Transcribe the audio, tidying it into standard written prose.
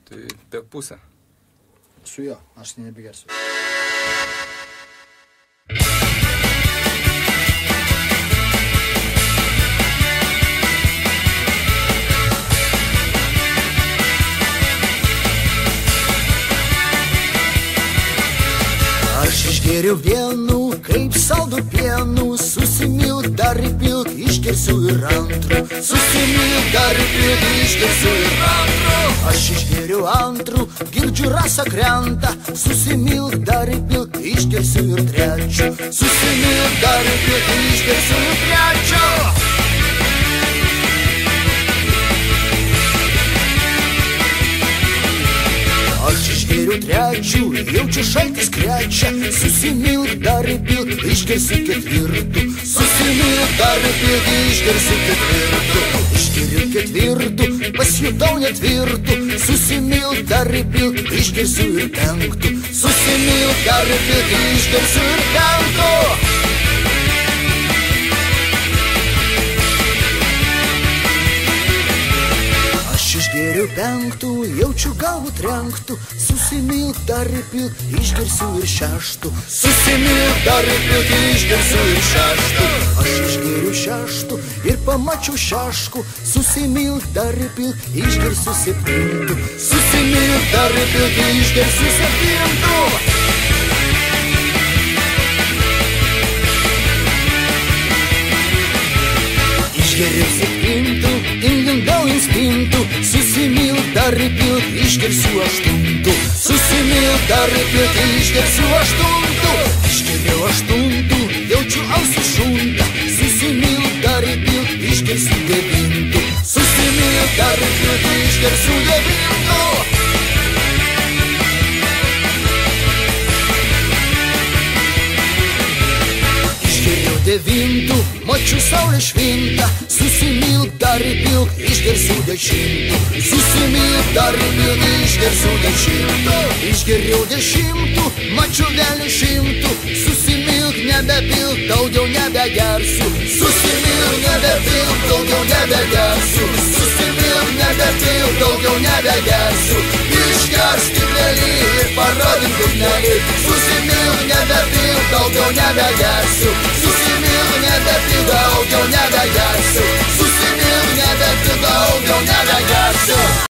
Tai per pusę. Su jo, aš tai nebegersiu. Aš išgeriu vienu, kaip saldų pienų, susimilk dar įpilk, išgersiu ir antru. Susimilk dar įpilk, išgersiu ir antru. Aš išgeriu antru, girdžiu rasa krenta, susimilk dar įpilk, išgersiu ir trečiu. Susimilk dar įpilk, išgersiu ir trečiu. Aš išgeriu trečių, jaučiu šaltis krečia, susimilk dar įpilk, išgersiu ketvirtų. Susimilk dar įpilk, išgersiu ketvirtų. Išgeriu ketvirtų, pasijutau netvirtų, susimilk dar įpilk, išgersiu ir penktų. Susimilk dar įpilk, išgersiu ir penktų. Išgeriu penktų, jaučiu galvų trenktų, susimilk dar įpilk, išgersiu ir šeštų. Susimilk dar įpilk, išgersiu ir šeštų. Aš išgeriu šeštų ir pamačiau šeškų, susimilk dar įpilk, išgersiu septintų. Susimilk dar įpilk, išgersiu septintų. Išgeriu septintų, įlindau instinktų, susimilk dar įpilk, išgersiu aštuntų. Susimilk dar įpilk, išgersiu aštuntų. Išgeriu aštuntų, jaučiu ausų šuntą, susimilk dar įpilk, išgersiu devintų. Susimilk dar įpilk, išgersiu devintų. Išgeriu devintų, mačiu saulę švintą, susimilk dar įpilk, išgersiu dešimtų. Susimilk dar įpilk, išgersiu dešimtų. Išgeriau dešimtų, mačiu velnių šimtų, susimilk nebepilk, daugiau nebegersiu. Susimilk nebepilk, daugiau nebegersiu. Susimilk nebepilk, daugiau nebegersiu. Išgersk stiklelį ir parodyk durnelį. Susimilk nebepilk, daugiau nebegersiu. Susimilk nebepilk, daugiau nebegersiu. Susimilk nebepilk, daugiau nebegersiu.